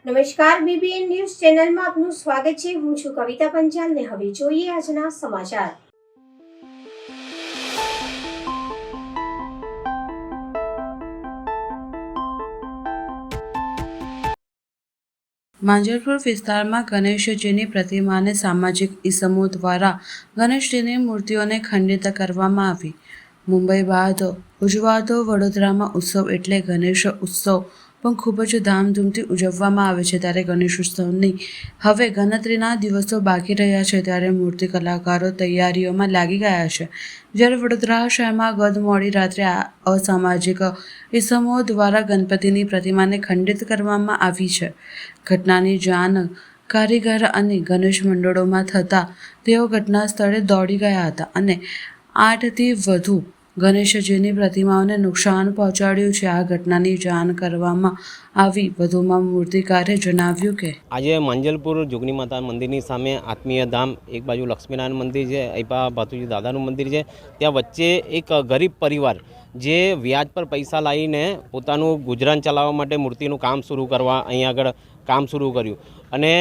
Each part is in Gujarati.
નમસ્કાર, બીબીએન ન્યૂઝ ચેનલમાં આપનું સ્વાગત છે। હું છું કવિતા પંચાલ ને હવે જોઈએ આજના સમાચાર। માંજલપુર વિસ્તારમાં ગણેશજીની પ્રતિમાને સામાજિક ઇસમો દ્વારા ગણેશજીની મૂર્તિઓને ખંડિત કરવામાં આવી। મુંબઈ બાદ ઉજવાતો વડોદરામાં ઉત્સવ એટલે ગણેશ ઉત્સવ પણ ખૂબ જ ધામધૂમથી ઉજવવામાં આવે છે। ત્યારે ગણેશોત્સવની હવે ગણતરીના દિવસો બાકી રહ્યા છે, ત્યારે મૂર્તિ કલાકારો તૈયારીઓમાં લાગી ગયા છે। જ્યારે વડોદરા શહેરમાં ગત મોડી રાત્રે અસામાજિક ઇસમો દ્વારા ગણપતિની પ્રતિમાને ખંડિત કરવામાં આવી છે। ઘટનાની જાણ કારીગર અને ગણેશ મંડળોમાં થતાં તેઓ ઘટના સ્થળે દોડી ગયા હતા અને 8થી વધુ ગણેશજીની પ્રતિમાઓને નુકસાન પહોંચાડ્યું છે। આ ઘટનાની જાણ કરવામાં આવી। વધુમાં મૂર્તિકારે જણાવ્યું કે આજે માંજલપુર જોગણી માતા મંદિરની સામે આત્મીય ધામ, એક બાજુ લક્ષ્મીનારાયણ મંદિર છે, અહીંયા ભાતુજી દાદાનું મંદિર છે, ત્યાં વચ્ચે એક ગરીબ પરિવાર જે વ્યાજ પર પૈસા લાવીને પોતાનું ગુજરાન ચલાવવા માટે મૂર્તિનું કામ શરૂ કરવા અહીંયા આગળ કામ શરૂ કર્યું અને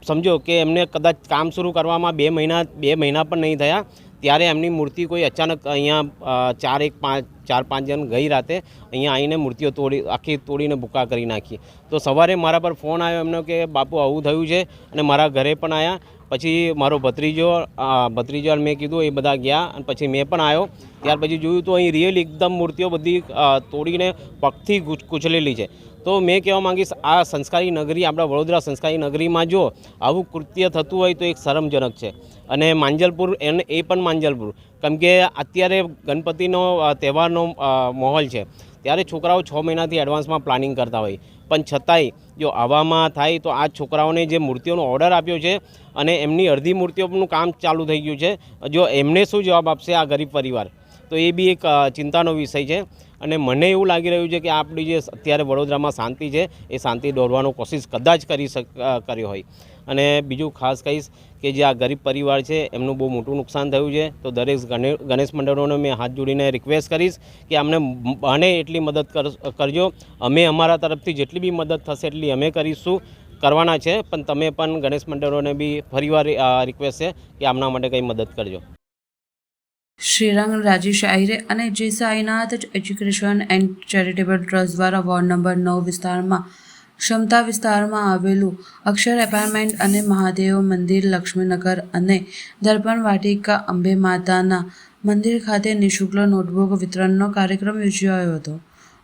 સમજો કે એમને કદાચ કામ શરૂ કરવામાં 2 મહિના પણ નહીં થયા ત્યારે એમની મૂર્તિ કોઈ અચાનક અહીંયા 4-5 જણ ગઈ રાતે અહીંયા આવીને મૂર્તિઓ આખી તોડીને ભૂકા કરી નાખી। તો સવારે મારા પર ફોન આવ્યો એમનો કે બાપુ આવું થયું છે અને મારા ઘરે પણ આવ્યા। પછી મારો ભત્રીજો મેં કીધું એ બધા ગયા અને પછી મેં પણ આવ્યો। ત્યાર પછી જોયું તો અહીં રિયલ એકદમ મૂર્તિઓ બધી તોડીને પગથી કૂચલેલી છે। તો મેં કહેવા માંગીશ, આ સંસ્કારી નગરી, આપણા વડોદરા સંસ્કારી નગરીમાં જો આવું કૃત્ય થતું હોય તો એક શરમજનક છે। અને માંજલપુર એ પણ માંજલપુર, કેમ કે અત્યારે ગણપતિનો તહેવારનો માહોલ છે, ત્યારે છોકરાઓ 6 મહિનાથી એડવાન્સમાં પ્લાનિંગ કરતા હોય, પણ છતાંય જો આવામાં થાય તો આ છોકરાઓને જે મૂર્તિઓનો ઓર્ડર આપ્યો છે અને એમની અડધી મૂર્તિઓનું કામ ચાલુ થઈ ગયું છે, જો એમને શું જવાબ આપશે આ ગરીબ પરિવાર? તો એ બી એક ચિંતાનો વિષય છે। અને મને એવું લાગી રહ્યું છે કે આપણી જે અત્યારે વડોદરામાં શાંતિ છે એ શાંતિ દોરવાનો કોશિશ કદાચ કર્યો હોય। અને બીજું ખાસ કહીશ કે જે આ ગરીબ પરિવાર છે એમનું બહુ મોટું નુકસાન થયું છે, તો દરેક ગણેશ મંડળોને મેં હાથ જોડીને રિક્વેસ્ટ કરીશ કે અમને બને એટલી મદદ કરજો। અમે અમારા તરફથી જેટલી બી મદદ થશે એટલી અમે કરવાના છે, પણ તમે પણ ગણેશ મંડળોને બી ફરીવાર રિક્વેસ્ટ છે કે આમના માટે કંઈ મદદ કરજો। શ્રીરંગ રાજેશ આહિરે અને જે Sainath education and charitable trust દ્વારા વોર્ડ નંબર 9 વિસ્તારમાં ક્ષમતા વિસ્તારમાં આવેલું અક્ષર એપાર્ટમેન્ટ અને મહાદેવ મંદિર, લક્ષ્મીનગર અને દર્પણ વાટિકા અંબે માતાના મંદિર ખાતે નિઃશુલ્ક નોટબુક વિતરણનો કાર્યક્રમ યોજાયો હતો।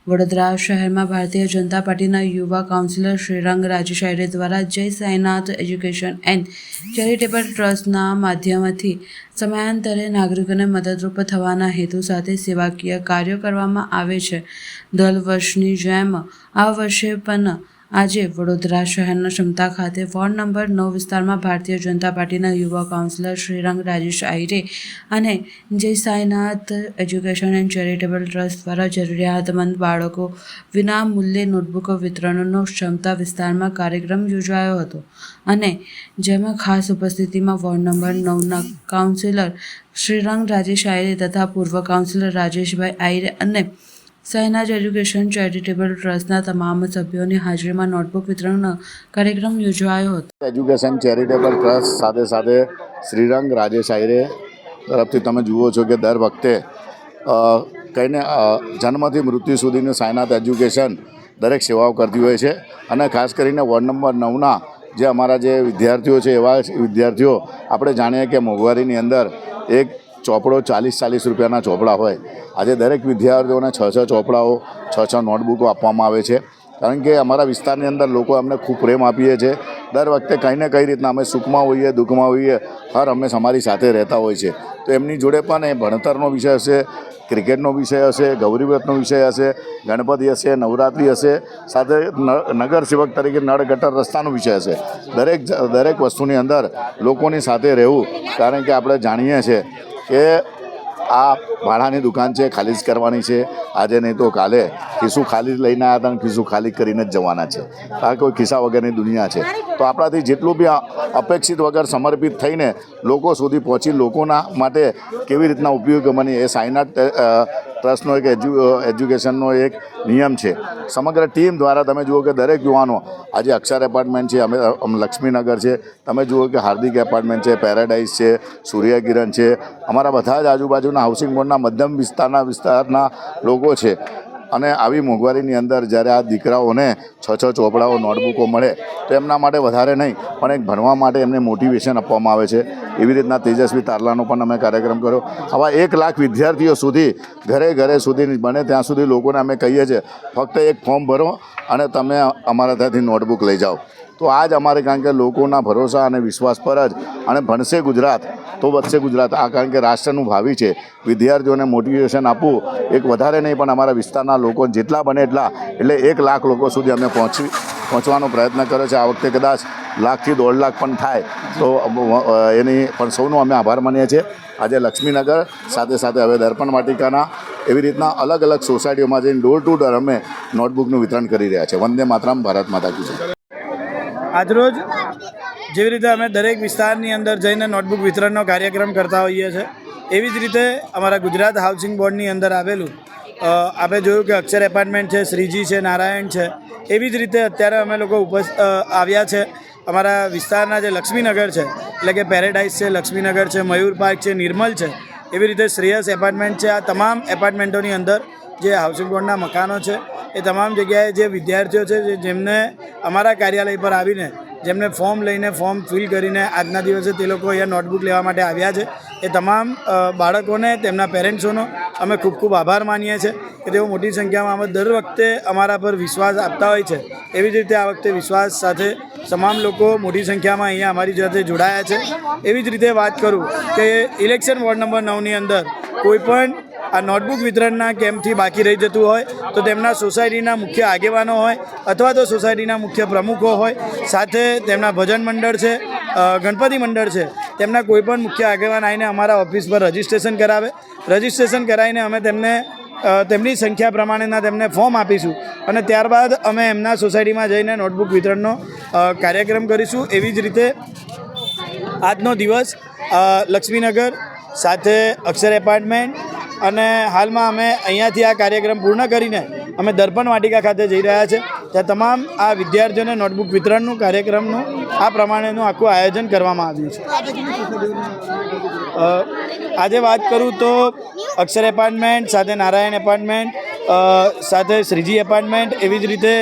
વડોદરા શહેરમાં ભારતીય જનતા પાર્ટીના યુવા કાઉન્સિલર શ્રીરંગ રાજેશ આહિરે દ્વારા જય સાઈનાથ એજ્યુકેશન એન્ડ ચેરિટેબલ ટ્રસ્ટના માધ્યમથી સમયાંતરે નાગરિકોને મદદરૂપ થવાના હેતુ સાથે સેવાકીય કાર્યો કરવામાં આવે છે। દર વર્ષની જેમ આ વર્ષે પણ આજે વડોદરા શહેરના ક્ષમતા ખાતે વોર્ડ નંબર 9 વિસ્તારમાં ભારતીય જનતા પાર્ટીના યુવા કાઉન્સિલર શ્રીરંગ રાજેશ આહિરે અને જય Sainath education and charitable trust દ્વારા જરૂરિયાતમંદ બાળકો વિના મૂલ્યે નોટબુક વિતરણનો ક્ષમતા વિસ્તારમાં કાર્યક્રમ યોજાયો હતો અને જેમાં ખાસ ઉપસ્થિતિમાં વોર્ડ નંબર 9ના કાઉન્સિલર શ્રીરંગ રાજેશ આહિરે તથા પૂર્વ કાઉન્સિલર રાજેશભાઈ આહિરે અને સાઈનાથ એજ્યુકેશન ચેરિટેબલ ટ્રસ્ટના તમામ સભ્યોની હાજરીમાં નોટબુક વિતરણ કાર્યક્રમ યોજાયો હતો। એજ્યુકેશન ચેરિટેબલ ટ્રસ્ટ સાથે શ્રીરંગ રાજેશ આહિરે તરફથી તમે જુઓ છો કે દર વખતે કહીને જન્મથી મૃત્યુ સુધીનું સાઈનાથ એજ્યુકેશન દરેક સેવાઓ કરતી હોય છે અને ખાસ કરીને વોર્ડ નંબર 9ના જે અમારા જે વિદ્યાર્થીઓ છે એવા વિદ્યાર્થીઓ આપણે જાણીએ કે મોંઘવારીની અંદર એક ચોપડો 40 રૂપિયાના ચોપડા હોય, આજે દરેક વિદ્યાર્થીઓને 6 ચોપડાઓ 6 નોટબુકો આપવામાં આવે છે, કારણ કે અમારા વિસ્તારની અંદર લોકો અમને ખૂબ પ્રેમ આપીએ છીએ। દર વખતે કંઈ ને કઈ રીતના અમે સુખમાં હોઈએ, દુઃખમાં હોઈએ, હર હંમેશા અમારી સાથે રહેતા હોય છે। તો એમની જોડે પણ એ ભણતરનો વિષય હશે, ક્રિકેટનો વિષય હશે, ગૌરી વ્રતનો વિષય હશે, ગણપતિ હશે, નવરાત્રિ હશે, સાથે નગર સેવક તરીકે નળ ગટર રસ્તાનો વિષય હશે। દરેક વસ્તુની અંદર લોકોની સાથે રહેવું, કારણ કે આપણે જાણીએ છીએ કે આ ભાડાની દુકાન છે, ખાલી જ કરવાની છે, આજે નહીં તો કાલે ખિસ્સું ખાલી લઈને આવ્યા હતા અને ખિસ્સું ખાલી કરીને જ જવાના છે. આ કોઈ ખિસ્સા વગરની દુનિયા છે. તો આપણાથી જેટલું બી અપેક્ષિત વગર સમર્પિત થઈને લોકો સુધી પહોંચી લોકોના માટે કેવી રીતના ઉપયોગ બને એ સાઈનાથ ટ્રસ્ટનો એક એજ્યુકેશનનો એક નિયમ છે. સમગ્ર ટીમ દ્વારા તમે જુઓ કે દરેક યુવાનો આજે અક્ષર એપાર્ટમેન્ટ છે, અમે લક્ષ્મીનગર છે, તમે જુઓ કે હાર્દિક એપાર્ટમેન્ટ છે, પેરાડાઇઝ છે, સૂર્યકિરણ છે, અમારા બધા જ આજુબાજુના હાઉસિંગ બોર્ડના મધ્યમ વિસ્તારના લોકો છે. અને આવી મોંઘવારીની અંદર જ્યારે આ દીકરાઓને 6 ચોપડાઓ નોટબુકો મળે તો એમના માટે વધારે નહીં પણ એક ભણવા માટે એમને મોટિવેશન આપવામાં આવે છે. એવી રીતના તેજસ્વી તારલાનો પણ અમે કાર્યક્રમ કર્યો. આવા 1 લાખ વિદ્યાર્થીઓ સુધી ઘરે સુધી બને ત્યાં સુધી લોકોને અમે કહીએ છીએ ફક્ત એક ફોર્મ ભરો અને તમે અમારા ત્યાંથી નોટબુક લઈ જાઓ. તો આ જ અમારે કારણ કે લોકોના ભરોસા અને વિશ્વાસ પર જ અને ભણશે ગુજરાત તો વધશે ગુજરાત. આ કારણ કે રાષ્ટ્રનું ભાવિ છે. વિદ્યાર્થીઓને મોટિવેશન આપવું એક વધારે નહીં પણ અમારા વિસ્તારના લોકો જેટલા બને એટલા એટલે 1 લાખ લોકો સુધી અમે પહોંચવાનો પ્રયત્ન કર્યો છે. આ વખતે કદાચ 1 થી 1.5 લાખ પણ થાય તો એની પણ સૌનો અમે આભાર માનીએ છીએ. આજે લક્ષ્મીનગર સાથે હવે દર્પણ વાટિકાના એવી રીતના અલગ અલગ સોસાયટીઓમાં જઈને ડોર ટુ ડોર અમે નોટબુકનું વિતરણ કરી રહ્યા છે. વંદે માતરમ, ભારત માતા કી જય. આજરોજ જેવી રીતે અમે દરેક વિસ્તારની અંદર જઈને નોટબુક વિતરણનો કાર્યક્રમ કરતા હોઈએ છીએ એવી જ રીતે અમારા ગુજરાત હાઉસિંગ બોર્ડની અંદર આવેલું આપણે જોયું કે અક્ષર એપાર્ટમેન્ટ છે, શ્રીજી છે, નારાયણ છે, એવી જ રીતે અત્યારે અમે લોકો આવ્યા છે અમારા વિસ્તારના જે લક્ષ્મીનગર છે એટલે કે પેરેડાઇઝ છે, લક્ષ્મીનગર છે, મયુર પાર્ક છે, નિર્મલ છે, એવી રીતે શ્રેયસ એપાર્ટમેન્ટ છે. આ તમામ એપાર્ટમેન્ટોની અંદર જે હાઉસિંગ બોર્ડના મકાનો છે એ તમામ જગ્યાએ જે વિદ્યાર્થીઓ છે જેમને અમારા કાર્યાલય પર આવીને જેમને ફોર્મ લઈને ફોર્મ ફિલ કરીને આજના દિવસે તે લોકો અહીંયા નોટબુક લેવા માટે આવ્યા છે એ તમામ બાળકોને તેમના પેરેન્ટ્સોનો અમે ખૂબ ખૂબ આભાર માનીએ છીએ કે તેઓ મોટી સંખ્યામાં અમે દર વખતે અમારા પર વિશ્વાસ આપતા હોય છે. એવી જ રીતે આ વખતે વિશ્વાસ સાથે તમામ લોકો મોટી સંખ્યામાં અહીંયા અમારી સાથે જોડાયા છે. એવી જ રીતે વાત કરું કે ઇલેક્શન વોર્ડ નંબર 9ની અંદર કોઈપણ આ નોટબુક વિતરણના કેમ્પથી બાકી રહી જતું હોય તો તેમના સોસાયટીના મુખ્ય આગેવાનો હોય અથવા તો સોસાયટીના મુખ્ય પ્રમુખો હોય, સાથે તેમના ભજન મંડળ છે, ગણપતિ મંડળ છે, તેમના કોઈપણ મુખ્ય આગેવાન આવીને અમારા ઓફિસ પર રજિસ્ટ્રેશન કરાવે. રજિસ્ટ્રેશન કરાવીને અમે તેમને તેમની સંખ્યા પ્રમાણેના તેમને ફોર્મ આપીશું અને ત્યારબાદ અમે એમના સોસાયટીમાં જઈને નોટબુક વિતરણનો કાર્યક્રમ કરીશું. એવી જ રીતે આજનો દિવસ લક્ષ્મીનગર સાથે અક્ષર એપાર્ટમેન્ટ અને હાલમાં અમે અહીંયાથી આ કાર્યક્રમ પૂર્ણ કરીને અમે દર્પણ વાટિકા ખાતે જઈ રહ્યા છે. ત્યાં તમામ આ વિદ્યાર્થીઓને નોટબુક વિતરણનું કાર્યક્રમનું આ પ્રમાણેનું આખું આયોજન કરવામાં આવ્યું છે. આજે વાત કરું તો અક્ષર એપાર્ટમેન્ટ સાથે નારાયણ એપાર્ટમેન્ટ સાથે શ્રીજી એપાર્ટમેન્ટ, એવી જ રીતે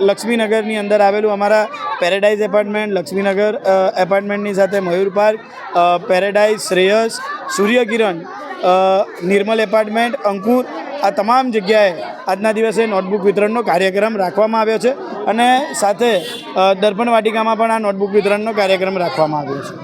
લક્ષ્મીનગરની અંદર આવેલું અમારા પેરેડાઇઝ એપાર્ટમેન્ટ, લક્ષ્મીનગર એપાર્ટમેન્ટની સાથે મયુર પાર્ક, પેરેડાઇઝ, શ્રેયસ, સૂર્યકિરણ, નિર્મલ એપાર્ટમેન્ટ, અંકુર, આ તમામ જગ્યાએ આજના દિવસે નોટબુક વિતરણનો કાર્યક્રમ રાખવામાં આવ્યો છે અને સાથે દર્પણ વાટિકામાં પણ આ નોટબુક વિતરણનો કાર્યક્રમ રાખવામાં આવ્યો છે.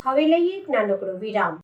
હવે લઈએ એક નાનકડો વિરામ.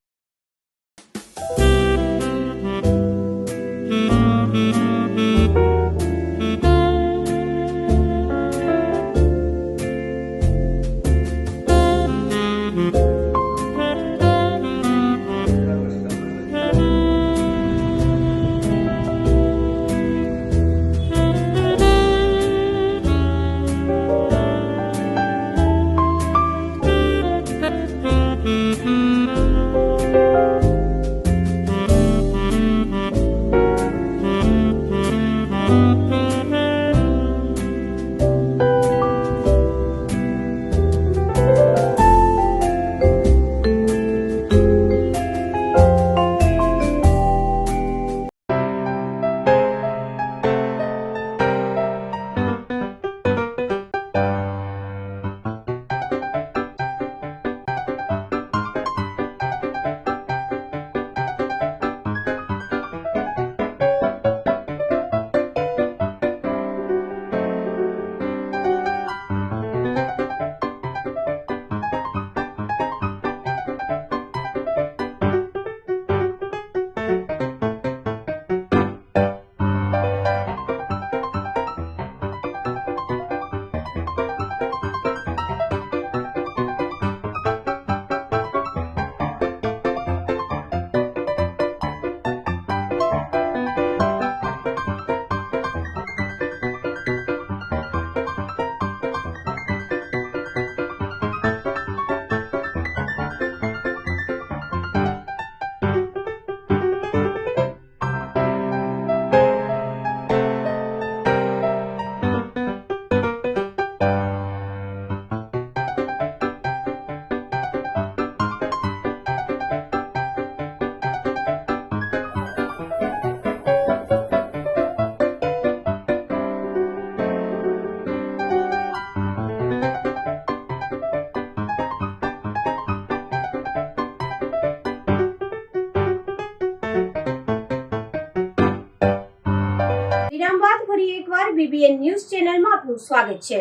વિરામ બાદ ફરી એકવાર BBN ન્યૂઝ ચેનલમાં આપનું સ્વાગત છે.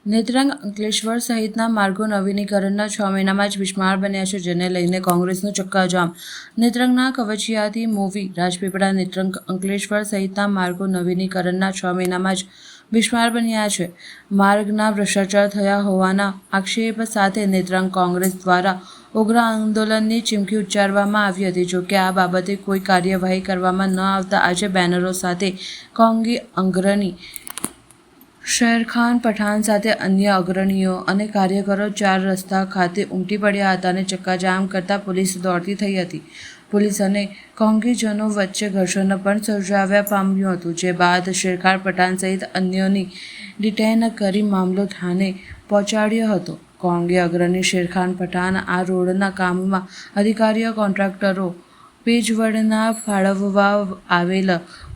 નેત્રંગ અંકલેશ્વર સહિતના માર્ગો નવીનીકરણના 6 મહિનામાં જ બિસ્માર બન્યા છે, જેને લઈને કોંગ્રેસનું ચક્કાજામ. નેત્રંગના કવચિયાથી મોવી, રાજપીપળા, નેત્રંગ અંકલેશ્વર સહિતના માર્ગો નવીનીકરણના 6 મહિનામાં જ બિસ્માર બન્યા છે. માર્ગના ભ્રષ્ટાચાર થયા હોવાના આક્ષેપ સાથે નેત્રંગ કોંગ્રેસ દ્વારા ઉગ્ર આંદોલનની ચીમકી ઉચ્ચારવામાં આવી હતી. જોકે આ બાબતે કોઈ કાર્યવાહી કરવામાં ન આવતા આજે બેનરો સાથે કોંગી અગ્રણી શેરખાન પઠાણ સાથે અન્ય અગ્રણીઓ અને કાર્યકરો 4 રસ્તા ખાતે ઉમટી પડ્યા હતા અને ચક્કાજામ કરતા પોલીસ દોડતી થઈ હતી. પોલીસ અને કોંગીજનો વચ્ચે ઘર્ષણ પણ સર્જાવા પામ્યું હતું, જે બાદ શેરખાન પઠાણ સહિત અન્યોની ડિટેન કરી મામલો થાને પહોંચાડ્યો હતો. કોંગી અગ્રણી શેરખાન પઠાણ આ રોડના કામમાં અધિકારીઓ, કોન્ટ્રાક્ટરો, પેજવડના ફાળવવા આવેલ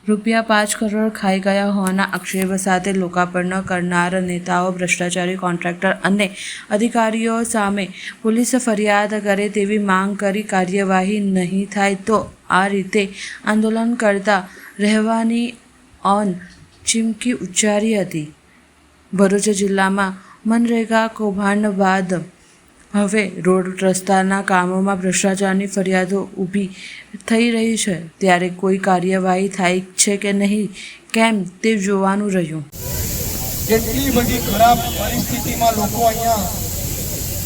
₹5 કરોડ ખાઈ ગયા હોવાના આક્ષેપ સાથે લોકાર્પણ કરનાર નેતાઓ, ભ્રષ્ટાચારી કોન્ટ્રાક્ટર અને અધિકારીઓ સામે પોલીસ ફરિયાદ કરે તેવી માંગ કરી. કાર્યવાહી નહીં થાય તો આ રીતે આંદોલન કરતા રહેવાની ઓન ચીમકી ઉચ્ચારી હતી. ભરૂચ જિલ્લામાં મનરેગા કૌભાંડ બાદ હવે રોડ રસ્તાના કામોમાં ભ્રષ્ટાચારની ફરિયાદો ઊભી થઈ રહી છે, ત્યારે કોઈ કાર્યવાહી થાય છે કે નહીં, કેમ તે જોવાનું રહ્યું. એટલી બધી ખરાબ પરિસ્થિતિમાં લોકો અહીંયા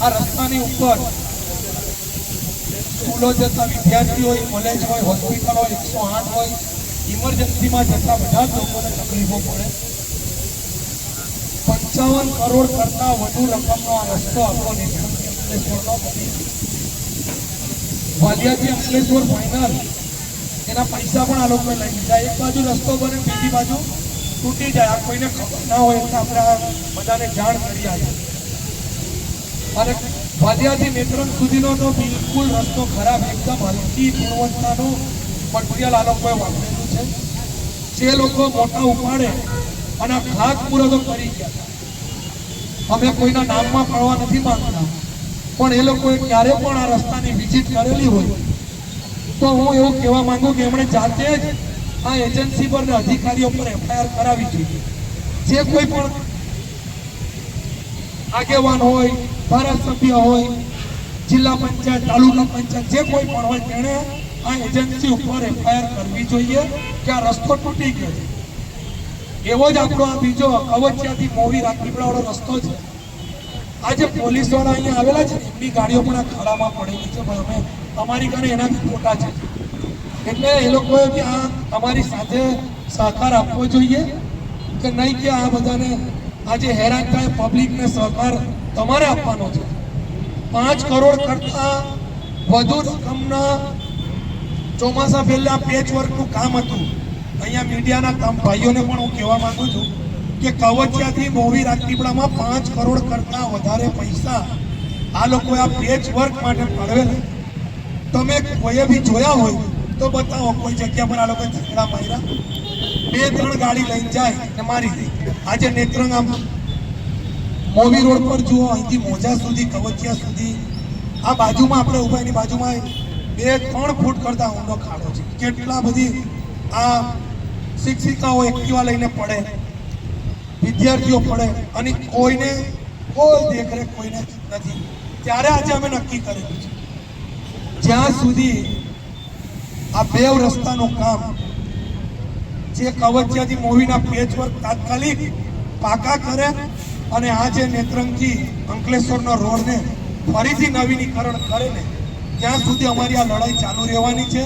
આ રસ્તાની ઉપર સ્કૂલો જતા વિદ્યાર્થીઓ હોય, કોલેજ હોય, હોસ્પિટલ હોય, 108 હોય, ઇમરજન્સીમાં જતા બધા જ લોકોને તકલીફો પડે. 55 કરોડ કરતા વધુ રકમનો આ રસ્તો આપણો અંકલેશ્વરનો વાલિયાથી અંકલેશ્વર ફાઇનલ એના પૈસા પણ આ લોકોએ લઈ લીધા. એક બાજુ રસ્તો બને, બીજી બાજુ તૂટી જાય. આ કોઈને ખબર ના હોય એટલે આપણે બધાને જાણ કરી આવ્યા. અને વાલિયાથી નેત્રંગ સુધીનો તો બિલકુલ રસ્તો ખરાબ, એકદમ હલકી ગુણવત્તાનું મટીરિયલ આ લોકોએ વાપરેલું છે. જે લોકો મોટા ઉપાડે અને ખાતમુહૂર્તો તો કરી ગયા. અમે કોઈના નામમાં પડવા નથી માંગતા, પણ એ લોકોએ ક્યારે પણ આ રસ્તાની વિઝિટ કરેલી હોય તો હું એવું કહેવા માંગુ કે એમણે જાતે જ આ એજન્સી પર ને અધિકારીઓ પર FIR કરાવી જોઈએ. જે કોઈ પણ આગેવાન હોય, ધારાસભ્ય હોય, જિલ્લા પંચાયત, તાલુકા પંચાયત જે કોઈ પણ હોય તેણે આ એજન્સી ઉપર FIR કરવી જોઈએ કે આ રસ્તો તૂટી ગયો છે. એવો જ આપણો આ બીજો કવચિયાથી મોવી રાજપીપળાવાળો રસ્તો છે. આજે પોલીસવાળા અહીંયા આવેલા છે, એમની ગાડીઓ પણ આ ખાડામાં પડેલી છે, પણ અમે અમારી ઘરે એનાથી ખોટા છે. એટલે એ લોકોએ બી આ અમારી સાથે સહકાર આપવો જોઈએ કે નહીં કે આ બધાને આજે હેરાન થાય પબ્લિકને સહકાર તમારે આપવાનો છે. 5 કરોડ કરતાં વધુ રકમના ચોમાસા પહેલા પેચવર્કનું કામ હતું. અહીંયા મીડિયાના ભાઈઓને પણ હું કહેવા માંગુ છું કે કવચિયાથી મોવી રાજપીપળામાં 5 કરોડ કરતાં વધારે પૈસા આ લોકોએ આ પેચવર્ક માટે ફાળવેલા. તમે કોઈએ બી જોયા હોય તો બતાવો કોઈ જગ્યા પર આ લોકોએ ઝઘડા માર્યા. 2-3 ગાડી લઈને જાય ને મારી દે. આજે નેત્રંગ આમ મોવી રોડ પર જુઓ, અહીંથી મોજા સુધી, કવચિયા સુધી, આ બાજુમાં આપણે ઉભા એની બાજુમાં 2-3 ફૂટ કરતાં ઊંડો ખાડો છે. કેટલા બધી આ શિક્ષિકાઓ એક્ટિવા લઈને પડે, વિદ્યાર્થીઓ પડે અને કોઈને કોઈ દેખરેખ કોઈને નથી. ત્યારે આજે અમે નક્કી કરેલું છે જ્યાં સુધી આ બેવ રસ્તાનું કામ જે કવચિયાથી મોવીના પેચવર્ક તાત્કાલિક પાકા કરે અને આ જે નેત્રંગથી અંકલેશ્વરનો રોડને ફરીથી નવીનીકરણ કરે ને ત્યાં સુધી અમારી આ લડાઈ ચાલુ રહેવાની છે.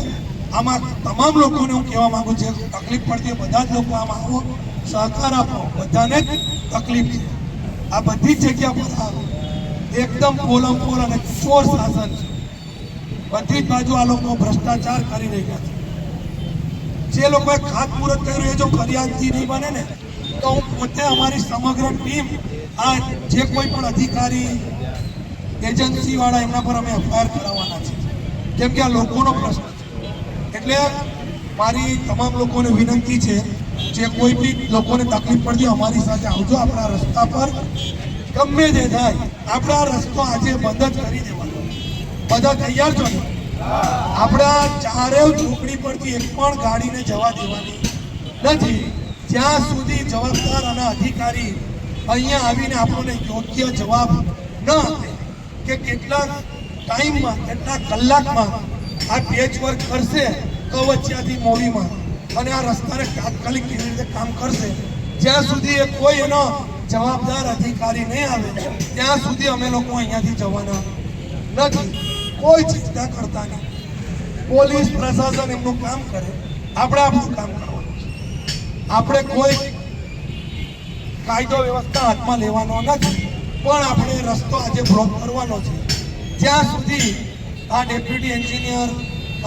આમાં તમામ લોકોને હું કહેવા માંગુ છું, તકલીફ પડતી હોય બધા જ લોકો આમાં આવો, સહકાર આપો. બધાને જ તકલીફ છે. આ બધી જ જગ્યા પર એકદમ પોલમપોલ અને ચોર શાસન છે. બધી જ બાજુ આ લોકો ભ્રષ્ટાચાર કરી રહ્યા છે. જે લોકોએ ખાતમુહૂર્ત કર્યું એ જો ફરિયાદથી નહીં બને ને તો હું પોતે અમારી સમગ્ર ટીમ આ જે કોઈ પણ અધિકારી એજન્સીવાળા એમના પર અમે FIR કરાવવાના છે, કેમ કે આ લોકોનો પ્રશ્ન છે. એટલે મારી તમામ લોકોને વિનંતી છે, જે કોઈ બી લોકોને તકલીફ પડતી અમારી સાથે આવજો. આપણા રસ્તા પર ગમે તે થાય આપણે આ રસ્તો આજે બંધ જ કરી દેવાનો. બધા તૈયાર છો ને? આપણા ચારેય ઝૂંપડી પરથી એક પણ ગાડીને જવા દેવાની નથી જ્યાં સુધી જવાબદાર અને અધિકારી અહીંયા આવીને આપણને યોગ્ય જવાબ ન આપે કે કેટલા ટાઈમમાં, કેટલા કલાકમાં આ પેચવર્ક કરશે કવચિયાથી મોવીમાં અને આ રસ્તાને તાત્કાલિક કેવી રીતે કામ કરશે. જ્યાં સુધી એ કોઈ એનો જવાબદાર અધિકારી નહીં આવે ત્યાં સુધી અમે લોકો અહીંયાથી જવાના નથી. કોઈ ચિંતા કરતા નહીં. પોલીસ પ્રશાસન એમનું કામ કરે, આપણે આપણું કામ કરવાનું છે. આપણે કોઈ કાયદો વ્યવસ્થા હાથમાં લેવાનો નથી, પણ આપણે રસ્તો આજે બ્લોક કરવાનો છે. જ્યાં સુધી આ ડેપ્યુટી એન્જિનિયર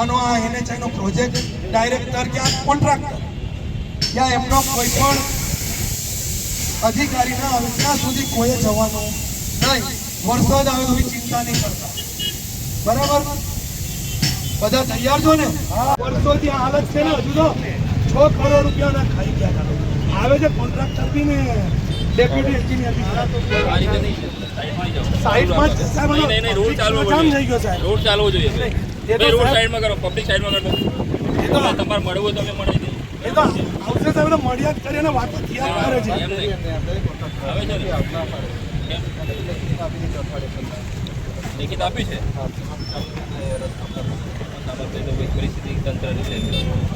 અને આ NHIનો પ્રોજેક્ટ ડાયરેક્ટર કે આ કોન્ટ્રાક્ટર ત્યાં એમનો કોઈ પણ અધિકારી ના આવે ત્યાં સુધી કોઈએ જવાનું નહીં. વરસાદ આવે તો ચિંતા નહીં કરતા. બરાબર? બધા તૈયાર છો ને? વર્ષોથી આ હાલત છે ને, હજુ તો 6 કરોડ રૂપિયાના ખાઈ ગયા. આવે છે કોન્ટ્રાક્ટર બી ને ડેપ્યુટી એન્જિનિયર બી. સાઈડમાં રોડ ચાલવો જોઈએ. રોડ ચાલવો જોઈએ. રોડ સાઈડમાં કરો, પબ્લિક સાઈડમાં કરો. એ તો તમારે મળવું તમે મળી દે. એ તો આવશે સાહેબ મળ્યા જ કરીને વાતો થયા કરે છે. એમ નહીં આવે છે લેખિત આપ્યું છે. પરિસ્થિતિ તંત્રની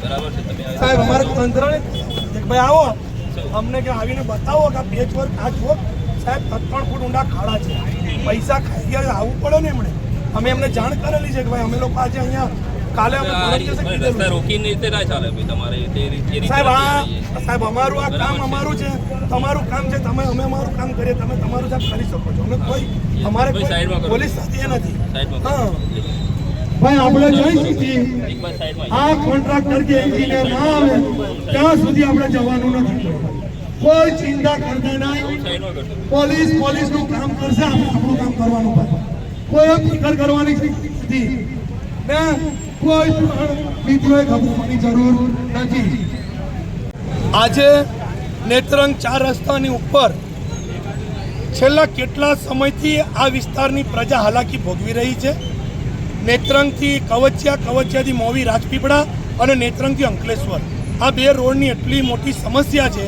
બરાબર છે. તમે સાહેબ અમારે તંત્રને ભાઈ આવો અમને કે આવીને બતાવો કે આ પેચવર્ક આ જુઓ સાહેબ 3 ફૂટ ઊંડા ખાડા છે. પૈસા ખાઈ ગયા, આવવું પડે ને એમણે. અમે એમને જાણ કરેલી છે કે ભાઈ અમે લોકો આજે અહીંયા કાલે અમે રસ્તા રોકીને રીતે ના ચાલે ભાઈ તમારે સાહેબ અમારું આ કામ અમારું છે, તમારું કામ છે. તમે અમે અમારું કામ કરીએ, તમે તમારું કામ કરી શકો છો. અમે કોઈ અમારે પોલીસ સાથે નથી. હા ભાઈ આપણે જઈ સુધી આ કોન્ટ્રાક્ટર કે એન્જિનિયર ના આવે ત્યાં સુધી આપણે જવાનું નથી. કોઈ ચિંતા કરતા નહીં. પોલીસનું કામ કરશે, આપણે આપણું કામ કરવાનું. કોઈ ફિકર કરવાની નથી ને કોઈ બીજોએ ગભરાવાની જરૂર નથી. આજે નેત્રંગ 4 રસ્તાની ઉપર છેલ્લા કેટલા સમયથી આ વિસ્તારની પ્રજા હાલાકી ભોગવી રહી છે. નેત્રંગથી કવચિયા, કવચિયાથી મોવી રાજપીપળા અને નેત્રંગથી અંકલેશ્વર આ 2 રોડની એટલી મોટી સમસ્યા છે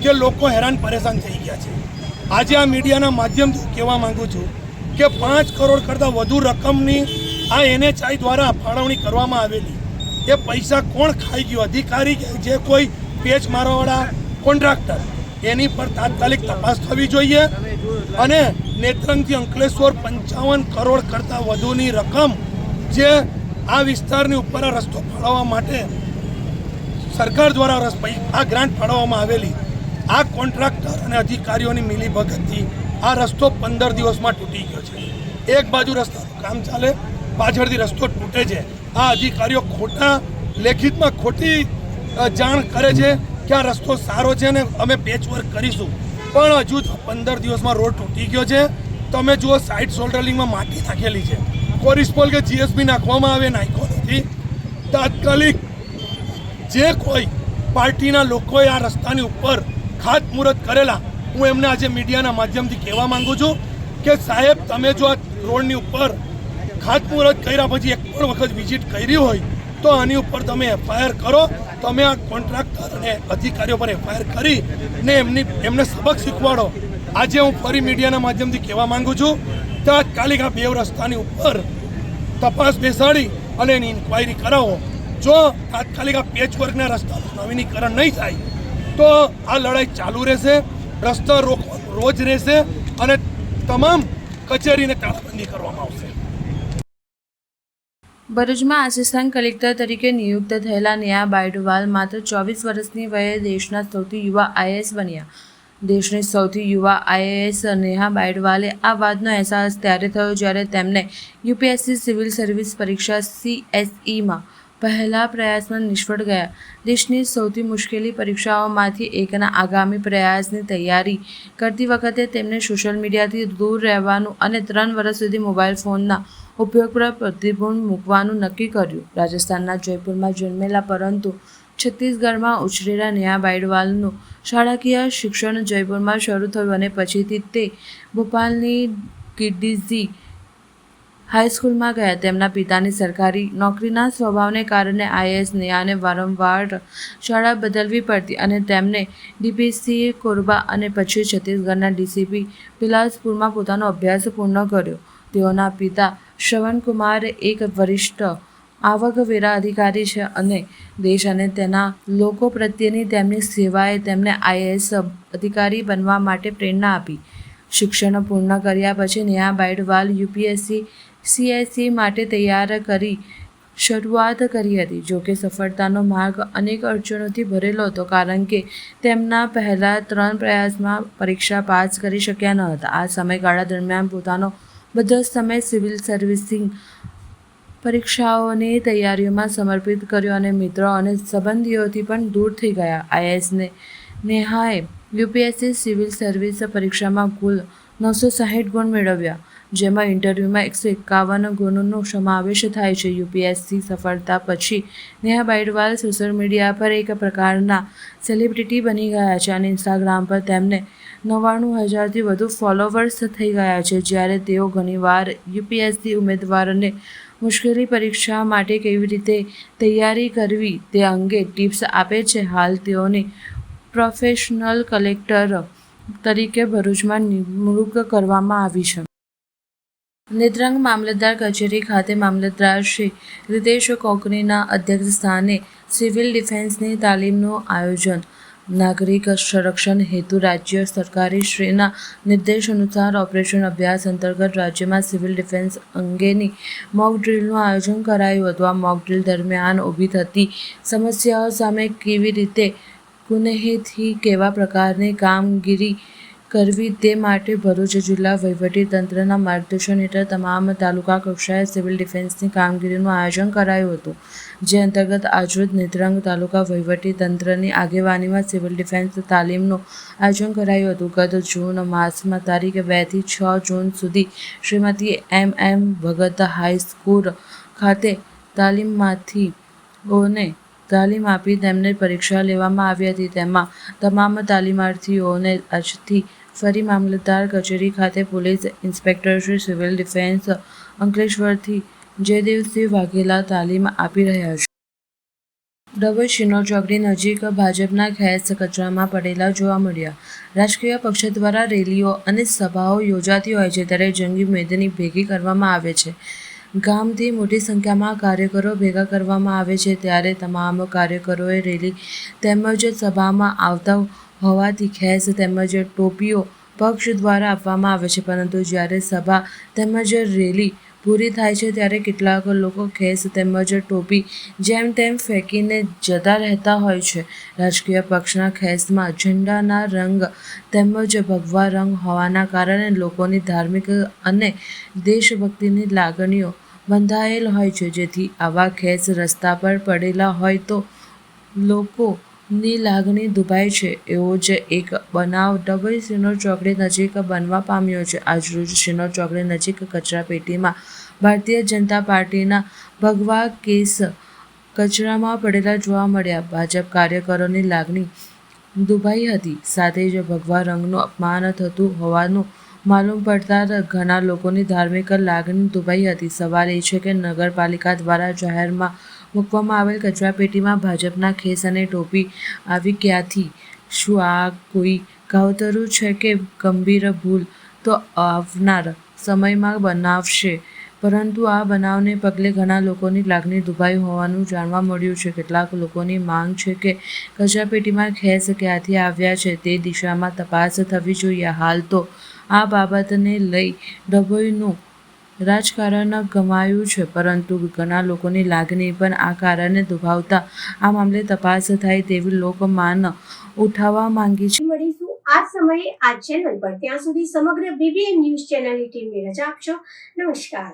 કે લોકો હેરાન પરેશાન થઈ ગયા છે. આજે આ મીડિયાના માધ્યમથી કહેવા માંગુ છું કે 5 કરોડ કરતાં વધુ રકમની આ NHI દ્વારા ફાળવણી કરવામાં આવેલી. એ પૈસા કોણ ખાઈ ગયું? અધિકારી કે જે કોઈ પેચ મારવાવાળા કોન્ટ્રાક્ટર, એની પર તાત્કાલિક તપાસ થવી જોઈએ. અને નેત્રંગથી અંકલેશ્વર 55 કરોડ કરતાં વધુની રકમ જે આ વિસ્તારની ઉપર આ રસ્તો ફાળવવા માટે સરકાર દ્વારા આ ગ્રાન્ટ ફાળવવામાં આવેલી, આ કોન્ટ્રાક્ટર અને અધિકારીઓની મિલીભગતથી આ રસ્તો 15 દિવસમાં તૂટી ગયો છે. એક બાજુ રસ્તાનું કામ ચાલે, પાછળથી રસ્તો તૂટે છે. આ અધિકારીઓ ખોટા લેખિતમાં ખોટી જાણ કરે છે કે આ રસ્તો સારો છે ને અમે પેચવર્ક કરીશું, પણ હજુ 15 દિવસમાં રોડ તૂટી ગયો છે. તમે જુઓ, સાઇડ શોલ્ડરિંગમાં માટી નાખેલી છે, કોરિસ્પોલ કે GSB નાખવામાં આવે, નાખ્યો નથી. તાત્કાલિક જે કોઈ પાર્ટીના લોકોએ આ રસ્તાની ઉપર ખાતમુહૂર્ત કરેલા, હું એમને આજે મીડિયાના માધ્યમથી કહેવા માંગુ છું કે સાહેબ, તમે જો આ રોડની ઉપર ખાતમુહૂર્ત કર્યા પછી એક પણ વખત વિઝિટ કરી હોય તો આની ઉપર તમે FIR કરો. તમે આ કોન્ટ્રાક્ટર અને અધિકારીઓ પર FIR કરી ને એમને સબક શીખવાડો. આજે હું ફરી મીડિયાના માધ્યમથી કહેવા માંગુ છું, તાત્કાલિક આ બે રસ્તાની ઉપર તપાસ બેસાડી અને એની ઇન્ક્વાયરી કરાવો. જો તાત્કાલિક આ પેચવર્કના રસ્તાનું નવીનીકરણ નહીં થાય તો આ લડાઈ ચાલુ રહેશે, રસ્તા રોજ રહેશે અને તમામ કચેરીને તાળાબંધી કરવામાં આવશે. ભરૂચમાં આસિસ્ટન્ટ કલેક્ટર તરીકે નિયુક્ત થયેલા નેહા બાયડવાલ માત્ર 24 વર્ષની વયે દેશના સૌથી યુવા IAS બન્યા. દેશની સૌથી યુવા IAS નેહા બાયડવાલે આ વાતનો અહેસાસ ત્યારે થયો જ્યારે તેમને UPSC સિવિલ સર્વિસ પરીક્ષા CSEમાં પહેલા પ્રયાસમાં નિષ્ફળ ગયા. દેશની સૌથી મુશ્કેલી પરીક્ષાઓમાંથી એકના આગામી પ્રયાસની તૈયારી કરતી વખતે તેમને સોશિયલ મીડિયાથી દૂર રહેવાનું અને 3 વર્ષ સુધી મોબાઈલ ફોનના ઉપયોગ પર પ્રતિબંધ મૂકવાનું નક્કી કર્યું. રાજસ્થાનના જયપુરમાં જન્મેલા પરંતુ છત્તીસગઢમાં ઉછરેલા નેહા બાયડવાલનું શાળાકીય શિક્ષણ જયપુરમાં શરૂ થયું અને પછીથી તે ભોપાલની કિડઝી હાઈસ્કૂલમાં ગયા. તેમના પિતાની સરકારી નોકરીના સ્વભાવને કારણે IAS નેહાને વારંવાર શાળા બદલવી પડતી અને તેમણે DPC કોરબા અને પછી છત્તીસગઢના DCP બિલાસપુરમાં પોતાનો અભ્યાસ પૂર્ણ કર્યો. તેઓના પિતા શ્રવણકુમાર એક વરિષ્ઠ આવકવેરા અધિકારી છે અને દેશ અને તેના લોકો પ્રત્યેની તેમની સેવાએ તેમને IAS અધિકારી બનવા માટે પ્રેરણા આપી. શિક્ષણ પૂર્ણ કર્યા પછી નેહા બાયડવાલ UPSC CSE માટે તૈયાર કરી શરૂઆત કરી હતી. જોકે સફળતાનો માર્ગ અનેક અડચણોથી ભરેલો હતો કારણ કે તેમના પહેલા 3 પ્રયાસમાં પરીક્ષા પાસ કરી શક્યા ન હતા. આ સમયગાળા દરમિયાન પોતાનો બધો સમય સિવિલ સર્વિસિંગ પરીક્ષાઓની તૈયારીઓમાં સમર્પિત કર્યો અને મિત્રો અને સંબંધીઓથી પણ દૂર થઈ ગયા. IAS નેહાએ UPSC સિવિલ સર્વિસ પરીક્ષામાં કુલ 960 ગુણ મેળવ્યા, જેમાં ઇન્ટરવ્યૂમાં 151 ગુણનો સમાવેશ થાય છે. UPSC સફળતા પછી નેહા બાયડવાલ સોશિયલ મીડિયા પર એક પ્રકારના સેલિબ્રિટી બની ગયા છે અને ઇન્સ્ટાગ્રામ પર તેમને 99,000થી વધુ ફોલોવર્સ થઈ ગયા છે. જ્યારે તેઓ ઘણીવાર UPSC ઉમેદવારોને મુશ્કેલી પરીક્ષા માટે કેવી રીતે તૈયારી કરવી તે અંગે ટિપ્સ આપે છે. હાલ તેઓની પ્રોફેશનલ કલેક્ટર તરીકે ભરૂચમાં નિમણૂક કરવામાં આવી છે. નેત્રંગ મામલતદાર કચેરી ખાતે મામલતદાર શ્રી રીતેશ કોકણીના અધ્યક્ષસ્થાને સિવિલ ડિફેન્સની તાલીમનું આયોજન. નાગરિક સંરક્ષણ હેતુ રાજ્ય સરકારી શ્રીના નિર્દેશ અનુસાર ઓપરેશન અભ્યાસ અંતર્ગત રાજ્યમાં સિવિલ ડિફેન્સ અંગેની મોક ડ્રીલનું આયોજન કરાયું હતું. આ મોક ડ્રીલ દરમિયાન ઊભી થતી સમસ્યાઓ સામે કેવી રીતે ગુનેહીથી કેવા પ્રકારની કામગીરી કરવી તે માટે ભરૂચ જિલ્લા વહીવટીતંત્રના માર્ગદર્શન હેઠળ તમામ તાલુકા કક્ષાએ સિવિલ ડિફેન્સની કામગીરીનું આયોજન કરાયું હતું. જે અંતર્ગત આજરોજ નેત્રંગ તાલુકા વહીવટીતંત્રની આગેવાનીમાં સિવિલ ડિફેન્સ તાલીમનું આયોજન કરાયું હતું. ગત જૂન માસમાં તારીખ 2 થી 6 જૂન સુધી શ્રીમતી MM ભગત હાઈસ્કૂલ ખાતે તાલીમાર્થીઓને તાલીમ આપી તેમને પરીક્ષા લેવામાં આવી હતી. તેમાં તમામ તાલીમાર્થીઓને આજથી ફરી મામલતદાર કચેરી ખાતે police inspector Shri civil defence અંકલેશ્વરથી જયદેવસિંહ વાઘેલા તાલીમ આપી રહ્યા છે. ડભોઈ શિનોર ચોકડી નજીક ભાજપના ખેસ કચરામાં પડેલા જોવા મળ્યા. રાજકીય પક્ષ દ્વારા રેલીઓ અને સભાઓ યોજાતી હોય છે ત્યારે જંગી મેદની ભેગી કરવામાં આવે છે. ગામથી મોટી સંખ્યામાં કાર્યકરો ભેગા કરવામાં આવે છે ત્યારે તમામ કાર્યકરોએ રેલી તેમજ સભામાં આવતા હોવાથી ખેસ તેમજ ટોપીઓ પક્ષ દ્વારા આપવામાં આવે છે, પરંતુ જ્યારે સભા તેમજ રેલી પૂરી થાય છે ત્યારે કેટલાક લોકો ખેસ તેમજ ટોપી જેમ તેમ ફેંકીને જતા રહેતા હોય છે. રાજકીય પક્ષના ખેસમાં ઝંડાના રંગ તેમજ ભગવા રંગ હોવાના કારણે લોકોની ધાર્મિક અને દેશભક્તિની લાગણીઓ બંધાયેલ હોય છે, જેથી આવા ખેસ રસ્તા પર પડેલા હોય તો લોકોની લાગણી દુભાય છે. એવો જ એક બનાવ ડભોઈ શિનોર ચોકડી નજીક બનવા પામ્યો છે. આજરોજ શિનોર ચોકડી નજીક કચરાપેટીમાં ભારતીય જનતા પાર્ટીના ભગવા કેસ કચરામાં પડેલા જોવા મળ્યા. ભાજપ કાર્યકરોની લાગણી દુભાઈ હતી. સાથે જ ભગવા રંગનું અપમાન થતું હોવાનું માલુમ પડતા ઘણા લોકોની ધાર્મિક લાગણી દુભાઈ હતી. સવાલ એ છે કે નગરપાલિકા દ્વારા જાહેરમાં મૂકવામાં આવેલ કચરાપેટીમાં ભાજપના ખેસ અને ટોપી આવી ક્યાંથી? શું આ કોઈ કાવતરું છે કે ગંભીર ભૂલ તો આવનાર સમયમાં બનાવશે? પરંતુ આ બનાવને પગલે ઘણા લોકોની લાગણી દુભાઈ હોવાનું જાણવા મળ્યું છે. કેટલાક લોકોની માંગ છે કે કચરાપેટીમાં ખેસ ક્યાંથી આવ્યા છે તે દિશામાં તપાસ થવી જોઈએ. હાલ તો આ બાબતને લઈ ડભોઈનું રાજકારણ ગમાયું છે, પરંતુ ઘણા લોકોની લાગણી પણ આ કારણે દુભાવતા આ મામલે તપાસ થાય તેવી લોકમાંગ ઉઠાવવા માંગી છે. મળીશું આ સમયે આ ચેનલ પર. ત્યાં સુધી સમગ્ર BBN ન્યૂઝ ચેનલની ટીમને રજા આપશો. નમસ્કાર.